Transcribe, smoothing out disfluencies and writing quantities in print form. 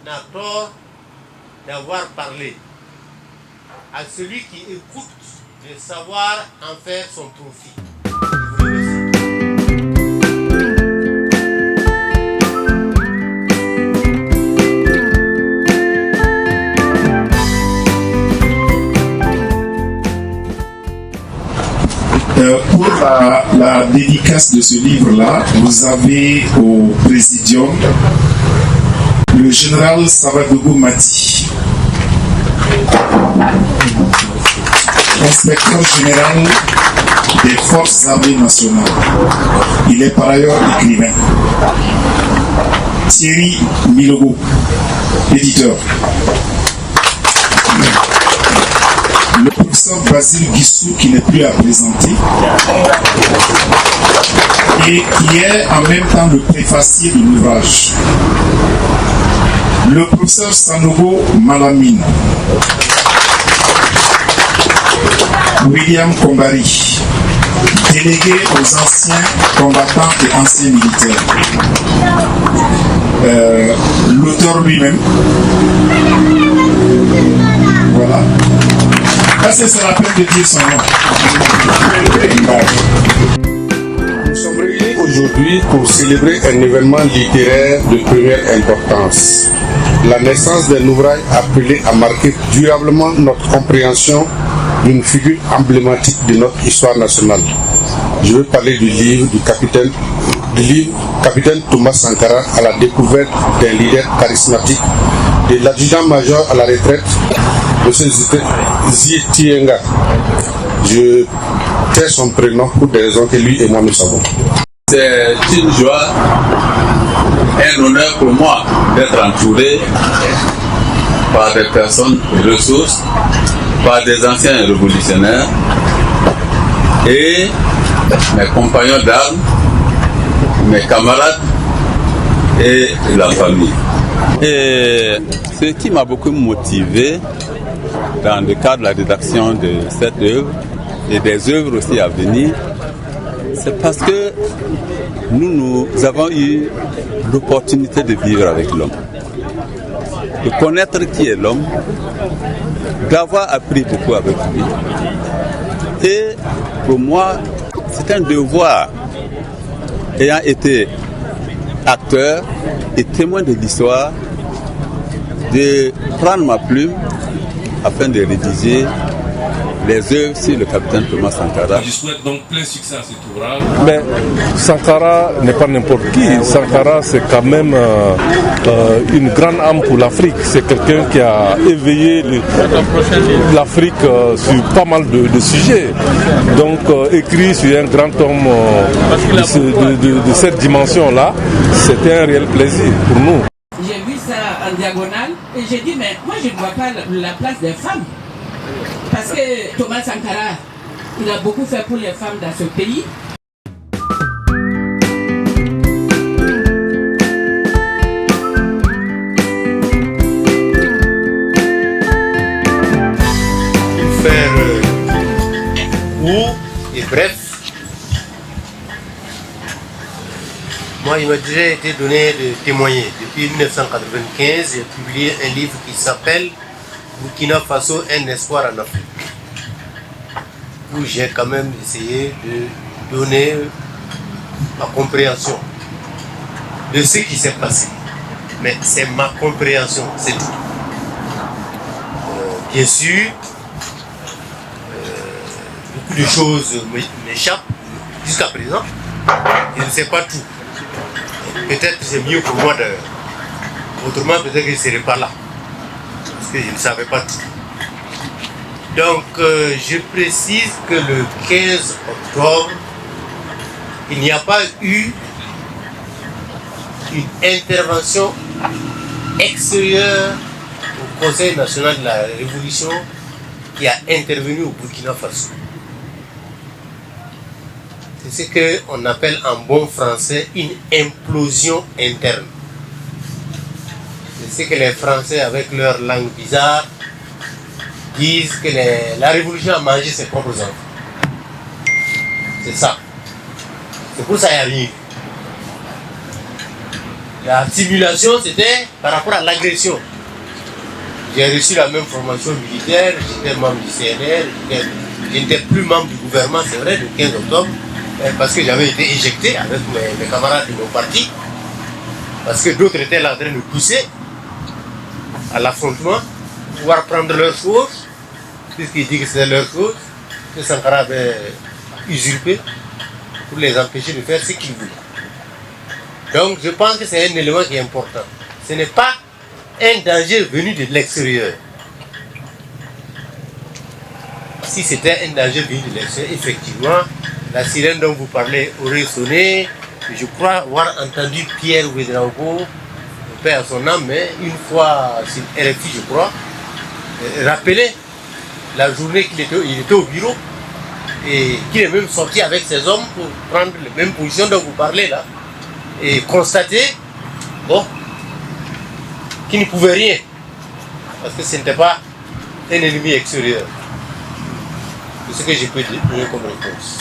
n'a tort d'avoir parlé. À celui qui écoute de savoir en faire son profit. Pour la dédicace de ce livre-là, vous avez au Présidium le général Savadougou Mati, inspecteur général des Forces armées nationales. Il est par ailleurs écrivain. Thierry Milogo, éditeur. Le professeur Basile Guissou, qui n'est plus à présenter, et qui est en même temps le préfacier de l'ouvrage. Le professeur Sanogo Malamine, William Kombari, délégué aux anciens combattants et anciens militaires. L'auteur lui-même. Voilà. Là, c'est la peine de dire son nom. Nous sommes réunis aujourd'hui pour célébrer un événement littéraire de première importance. La naissance d'un ouvrage appelé à marquer durablement notre compréhension d'une figure emblématique de notre histoire nationale. Je veux parler du livre Capitaine Thomas Sankara à la découverte d'un leader charismatique, de l'adjudant-major à la retraite, M. Zitienga. Je tais son prénom pour des raisons que lui et moi nous savons. C'est une joie, un honneur pour moi d'être entouré par des personnes ressources, par des anciens révolutionnaires et mes compagnons d'armes, mes camarades et la famille. Et ce qui m'a beaucoup motivé dans le cadre de la rédaction de cette œuvre et des œuvres aussi à venir, c'est parce que nous avons eu l'opportunité de vivre avec l'homme, de connaître qui est l'homme, d'avoir appris beaucoup avec lui. Et pour moi, c'est un devoir, ayant été acteur et témoin de l'histoire, de prendre ma plume afin de rédiger les œuvres sur le capitaine Thomas Sankara. Je souhaite donc plein succès à cet ouvrage. Mais Sankara n'est pas n'importe qui. Sankara, c'est quand même une grande âme pour l'Afrique. C'est quelqu'un qui a éveillé l'Afrique sur pas mal de sujets. Donc, écrit sur un grand homme de cette dimension-là, c'était un réel plaisir pour nous. J'ai vu ça en diagonale et j'ai dit, mais moi je ne vois pas la place des femmes. Parce que Thomas Sankara, il a beaucoup fait pour les femmes dans ce pays. Faire court et bref, moi il m'a déjà été donné de témoigner. Depuis 1995, j'ai publié un livre qui s'appelle Burkina Faso, un espoir en Afrique, où j'ai quand même essayé de donner ma compréhension de ce qui s'est passé. Mais c'est ma compréhension, c'est tout. Bien sûr, beaucoup de choses m'échappent jusqu'à présent. Je ne sais pas tout. Peut-être c'est mieux pour moi d'ailleurs. Autrement, peut-être que je ne serais pas là. Parce que je ne savais pas tout. Donc, je précise que le 15 octobre, il n'y a pas eu une intervention extérieure au Conseil national de la Révolution qui a intervenu au Burkina Faso. C'est ce qu'on appelle en bon français une implosion interne. C'est ce que les Français, avec leur langue bizarre, disent que la révolution a mangé ses propres enfants. C'est ça. C'est pour ça qu'il n'y a rien. La simulation, c'était par rapport à l'agression. J'ai reçu la même formation militaire, j'étais membre du CNR, je n'étais plus membre du gouvernement, c'est vrai, le 15 octobre, parce que j'avais été éjecté avec mes camarades de mon parti, parce que d'autres étaient là en train de pousser à l'affrontement, pour pouvoir prendre leurs choses, puisqu'ils disent que c'était leur chose, que Sankara avait usurpé, pour les empêcher de faire ce qu'ils voulaient. Donc je pense que c'est un élément qui est important. Ce n'est pas un danger venu de l'extérieur. Si c'était un danger venu de l'extérieur, effectivement, la sirène dont vous parlez aurait sonné. Je crois avoir entendu Pierre Ouedraogo, paix à son âme, mais une fois sur RFI, je crois, rappeler la journée qu'il était au bureau et qu'il est même sorti avec ses hommes pour prendre les mêmes positions dont vous parlez là et constater qu'il ne pouvait rien parce que ce n'était pas un ennemi extérieur. C'est ce que je peux donner comme réponse.